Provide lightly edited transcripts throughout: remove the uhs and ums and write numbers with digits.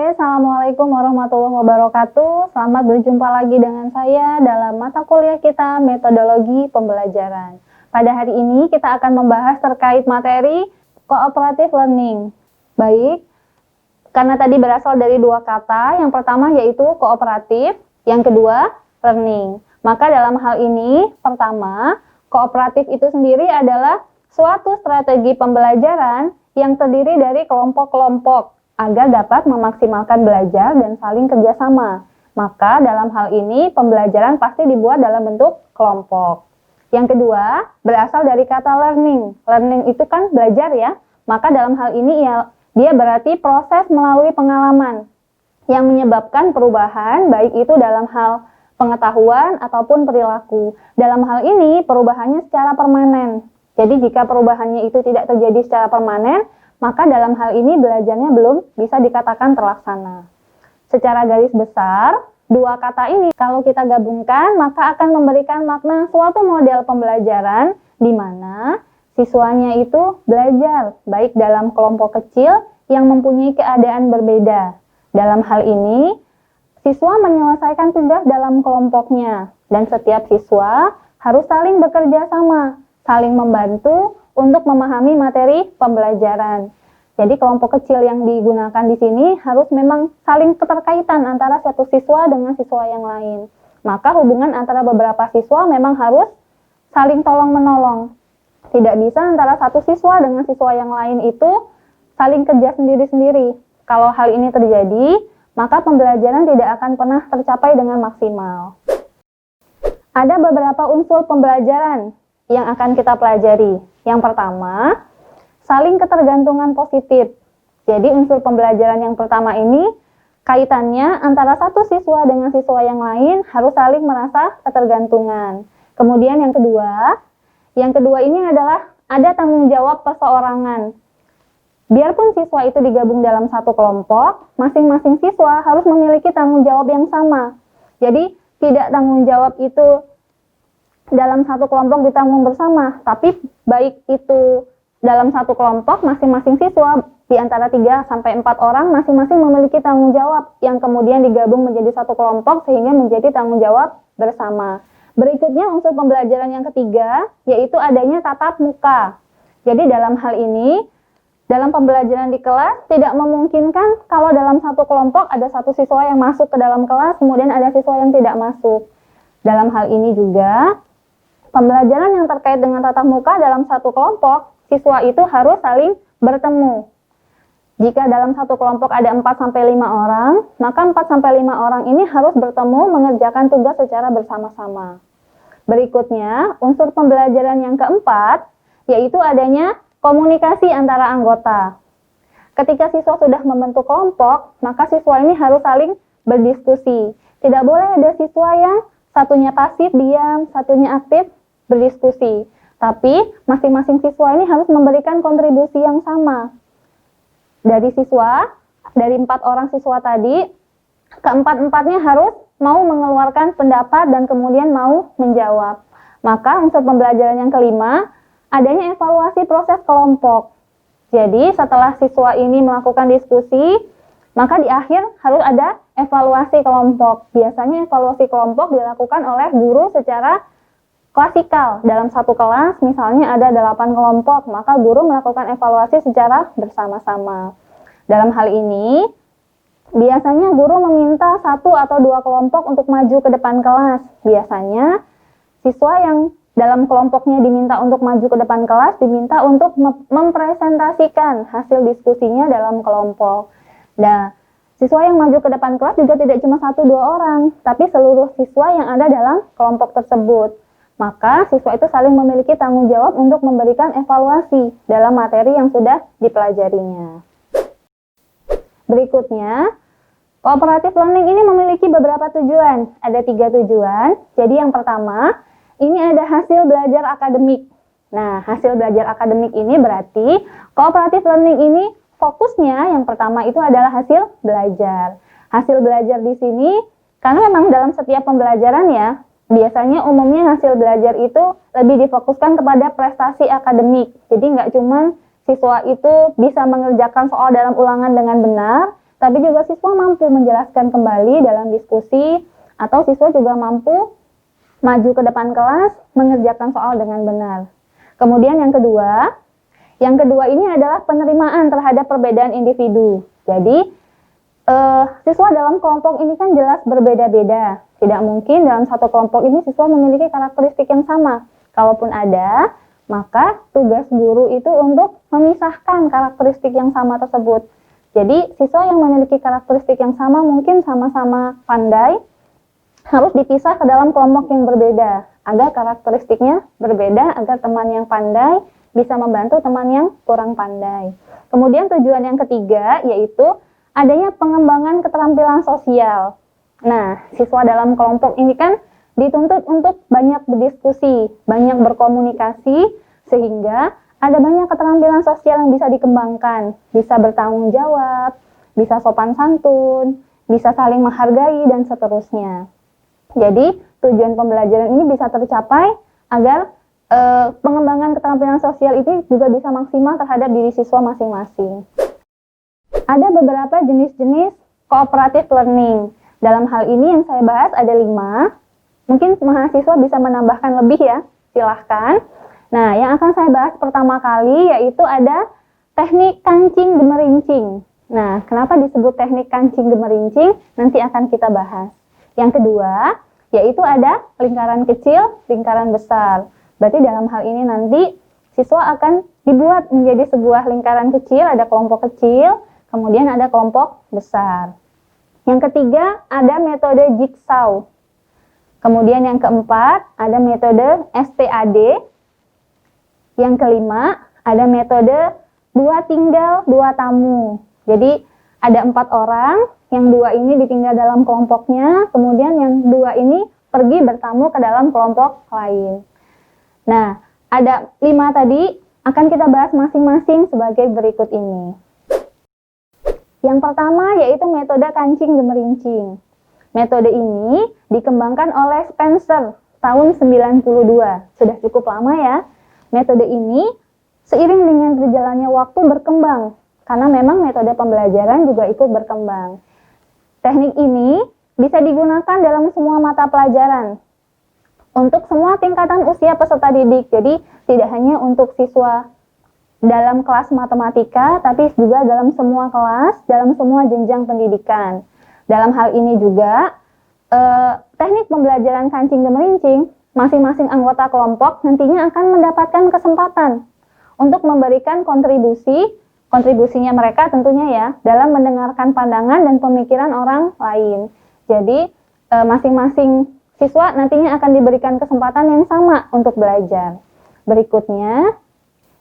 Assalamualaikum warahmatullahi wabarakatuh. Selamat berjumpa lagi dengan saya dalam mata kuliah kita metodologi pembelajaran. Pada hari ini kita akan membahas terkait materi cooperative learning. Baik, karena tadi berasal dari dua kata, yang pertama yaitu kooperatif, yang kedua learning. Maka dalam hal ini, pertama, kooperatif itu sendiri adalah suatu strategi pembelajaran yang terdiri dari kelompok-kelompok agar dapat memaksimalkan belajar dan saling kerjasama. Maka dalam hal ini pembelajaran pasti dibuat dalam bentuk kelompok. Yang kedua, berasal dari kata learning. Learning itu kan belajar ya. Maka dalam hal ini dia berarti proses melalui pengalaman yang menyebabkan perubahan, baik itu dalam hal pengetahuan ataupun perilaku. Dalam hal ini perubahannya secara permanen. Jadi jika perubahannya itu tidak terjadi secara permanen, maka dalam hal ini belajarnya belum bisa dikatakan terlaksana. Secara garis besar, dua kata ini kalau kita gabungkan maka akan memberikan makna suatu model pembelajaran di mana siswanya itu belajar baik dalam kelompok kecil yang mempunyai keadaan berbeda. Dalam hal ini, siswa menyelesaikan tugas dalam kelompoknya dan setiap siswa harus saling bekerja sama, saling membantu untuk memahami materi pembelajaran. Jadi kelompok kecil yang digunakan di sini harus memang saling keterkaitan antara satu siswa dengan siswa yang lain. Maka hubungan antara beberapa siswa memang harus saling tolong-menolong. Tidak bisa antara satu siswa dengan siswa yang lain itu saling kerja sendiri-sendiri. Kalau hal ini terjadi, maka pembelajaran tidak akan pernah tercapai dengan maksimal. Ada beberapa unsur pembelajaran yang akan kita pelajari. Yang pertama, saling ketergantungan positif. Jadi unsur pembelajaran yang pertama ini kaitannya antara satu siswa dengan siswa yang lain harus saling merasa ketergantungan. Kemudian yang kedua ini adalah ada tanggung jawab perseorangan. Biarpun siswa itu digabung dalam satu kelompok, masing-masing siswa harus memiliki tanggung jawab yang sama. Jadi tidak tanggung jawab itu dalam satu kelompok ditanggung bersama, tapi baik itu dalam satu kelompok masing-masing siswa di antara 3 sampai 4 orang masing-masing memiliki tanggung jawab yang kemudian digabung menjadi satu kelompok sehingga menjadi tanggung jawab bersama. Berikutnya unsur pembelajaran yang ketiga yaitu adanya tatap muka. Jadi dalam hal ini dalam pembelajaran di kelas tidak memungkinkan kalau dalam satu kelompok ada satu siswa yang masuk ke dalam kelas kemudian ada siswa yang tidak masuk. Dalam hal ini juga pembelajaran yang terkait dengan tatap muka dalam satu kelompok, siswa itu harus saling bertemu. Jika dalam satu kelompok ada 4-5 orang, maka 4-5 orang ini harus bertemu mengerjakan tugas secara bersama-sama. Berikutnya, unsur pembelajaran yang keempat, yaitu adanya komunikasi antara anggota. Ketika siswa sudah membentuk kelompok, maka siswa ini harus saling berdiskusi. Tidak boleh ada siswa yang satunya pasif, diam, satunya aktif, berdiskusi. Tapi masing-masing siswa ini harus memberikan kontribusi yang sama. Dari 4 orang siswa tadi, keempat-empatnya harus mau mengeluarkan pendapat dan kemudian mau menjawab. Maka unsur pembelajaran yang kelima, adanya evaluasi proses kelompok. Jadi setelah siswa ini melakukan diskusi, maka di akhir harus ada evaluasi kelompok. Biasanya evaluasi kelompok dilakukan oleh guru secara klasikal. Dalam satu kelas misalnya ada 8 kelompok, maka guru melakukan evaluasi secara bersama-sama. Dalam hal ini, biasanya guru meminta 1 atau 2 kelompok untuk maju ke depan kelas. Biasanya, siswa yang dalam kelompoknya diminta untuk maju ke depan kelas, diminta untuk mempresentasikan hasil diskusinya dalam kelompok. Nah, siswa yang maju ke depan kelas juga tidak cuma 1-2 orang, tapi seluruh siswa yang ada dalam kelompok tersebut. Maka siswa itu saling memiliki tanggung jawab untuk memberikan evaluasi dalam materi yang sudah dipelajarinya. Berikutnya, cooperative learning ini memiliki beberapa tujuan. Ada 3 tujuan. Jadi yang pertama, ini ada hasil belajar akademik. Nah, hasil belajar akademik ini berarti cooperative learning ini fokusnya yang pertama itu adalah hasil belajar. Hasil belajar di sini, karena memang dalam setiap pembelajaran ya, biasanya umumnya hasil belajar itu lebih difokuskan kepada prestasi akademik. Jadi nggak cuma siswa itu bisa mengerjakan soal dalam ulangan dengan benar, tapi juga siswa mampu menjelaskan kembali dalam diskusi, atau siswa juga mampu maju ke depan kelas, mengerjakan soal dengan benar. Kemudian yang kedua ini adalah penerimaan terhadap perbedaan individu. Jadi, siswa dalam kelompok ini kan jelas berbeda-beda. Tidak mungkin dalam satu kelompok ini siswa memiliki karakteristik yang sama. Kalaupun ada, maka tugas guru itu untuk memisahkan karakteristik yang sama tersebut. Jadi, siswa yang memiliki karakteristik yang sama mungkin sama-sama pandai, harus dipisah ke dalam kelompok yang berbeda, agar karakteristiknya berbeda, agar teman yang pandai bisa membantu teman yang kurang pandai. Kemudian tujuan yang ketiga yaitu adanya pengembangan keterampilan sosial. Nah, siswa dalam kelompok ini kan dituntut untuk banyak berdiskusi, banyak berkomunikasi, sehingga ada banyak keterampilan sosial yang bisa dikembangkan, bisa bertanggung jawab, bisa sopan santun, bisa saling menghargai, dan seterusnya. Jadi, tujuan pembelajaran ini bisa tercapai agar pengembangan keterampilan sosial itu juga bisa maksimal terhadap diri siswa masing-masing. Ada beberapa jenis-jenis cooperative learning. Dalam hal ini yang saya bahas ada 5. Mungkin mahasiswa bisa menambahkan lebih ya, silahkan. Nah, yang akan saya bahas pertama kali yaitu ada teknik kancing gemerincing. Nah, kenapa disebut teknik kancing gemerincing? Nanti akan kita bahas. Yang kedua, yaitu ada lingkaran kecil, lingkaran besar. Berarti dalam hal ini nanti siswa akan dibuat menjadi sebuah lingkaran kecil, ada kelompok kecil, kemudian ada kelompok besar. Yang ketiga, ada metode jigsaw. Kemudian yang keempat, ada metode STAD. Yang kelima, ada metode 2 tinggal 2 tamu. Jadi, ada 4 orang, yang 2 ini ditinggal dalam kelompoknya, kemudian yang 2 ini pergi bertamu ke dalam kelompok lain. Nah, ada 5 tadi, akan kita bahas masing-masing sebagai berikut ini. Yang pertama yaitu metode kancing gemerincing. Metode ini dikembangkan oleh Spencer tahun 92. Sudah cukup lama ya. Metode ini seiring dengan berjalannya waktu berkembang, karena memang metode pembelajaran juga ikut berkembang. Teknik ini bisa digunakan dalam semua mata pelajaran, untuk semua tingkatan usia peserta didik. Jadi tidak hanya untuk siswa dalam kelas matematika, tapi juga dalam semua kelas, dalam semua jenjang pendidikan. Dalam hal ini juga, teknik pembelajaran kancing gemerincing, masing-masing anggota kelompok nantinya akan mendapatkan kesempatan untuk memberikan kontribusinya mereka tentunya ya, dalam mendengarkan pandangan dan pemikiran orang lain. Jadi, masing-masing siswa nantinya akan diberikan kesempatan yang sama untuk belajar. Berikutnya,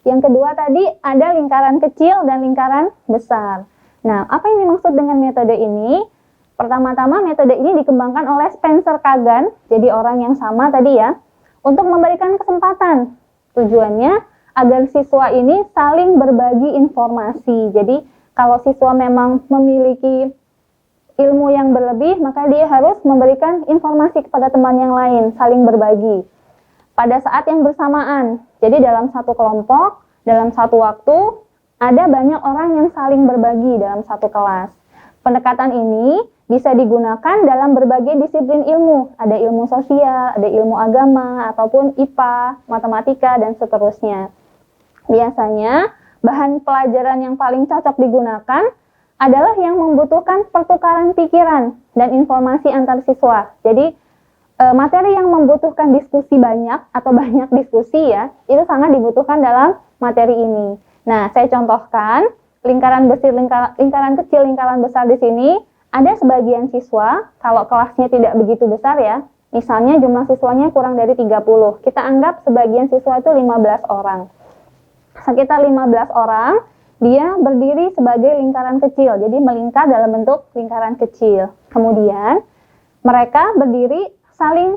yang kedua tadi ada lingkaran kecil dan lingkaran besar. Nah, apa yang dimaksud dengan metode ini? Pertama-tama metode ini dikembangkan oleh Spencer Kagan, jadi orang yang sama tadi ya, untuk memberikan kesempatan. Tujuannya agar siswa ini saling berbagi informasi. Jadi, kalau siswa memang memiliki ilmu yang berlebih, maka dia harus memberikan informasi kepada teman yang lain, saling berbagi. Pada saat yang bersamaan, jadi dalam satu kelompok, dalam satu waktu, ada banyak orang yang saling berbagi dalam satu kelas. Pendekatan ini bisa digunakan dalam berbagai disiplin ilmu. Ada ilmu sosial, ada ilmu agama, ataupun IPA, matematika, dan seterusnya. Biasanya, bahan pelajaran yang paling cocok digunakan adalah yang membutuhkan pertukaran pikiran dan informasi antar siswa. Jadi, materi yang membutuhkan diskusi banyak atau banyak diskusi ya, itu sangat dibutuhkan dalam materi ini. Nah, saya contohkan lingkaran kecil, lingkaran besar di sini. Ada sebagian siswa, kalau kelasnya tidak begitu besar ya, misalnya jumlah siswanya kurang dari 30, kita anggap sebagian siswa itu 15 orang. Sekitar 15 orang, dia berdiri sebagai lingkaran kecil, jadi melingkar dalam bentuk lingkaran kecil. Kemudian, mereka berdiri saling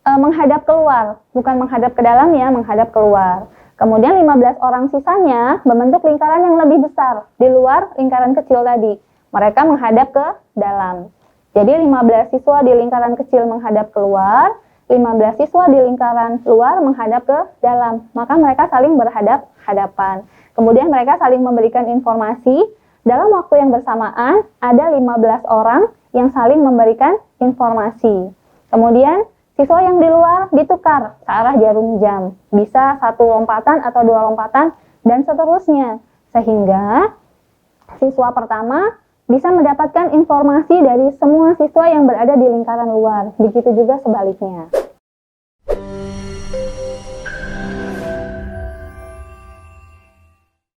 menghadap keluar, bukan menghadap ke dalam ya, menghadap keluar. Kemudian 15 orang sisanya membentuk lingkaran yang lebih besar, di luar lingkaran kecil tadi. Mereka menghadap ke dalam. Jadi 15 siswa di lingkaran kecil menghadap keluar, 15 siswa di lingkaran luar menghadap ke dalam. Maka mereka saling berhadap-hadapan. Kemudian mereka saling memberikan informasi Dalam waktu yang bersamaan, ada 15 orang yang saling memberikan informasi. Kemudian, siswa yang di luar ditukar ke arah jarum jam. Bisa 1 lompatan atau 2 lompatan, dan seterusnya. Sehingga, siswa pertama bisa mendapatkan informasi dari semua siswa yang berada di lingkaran luar. Begitu juga sebaliknya.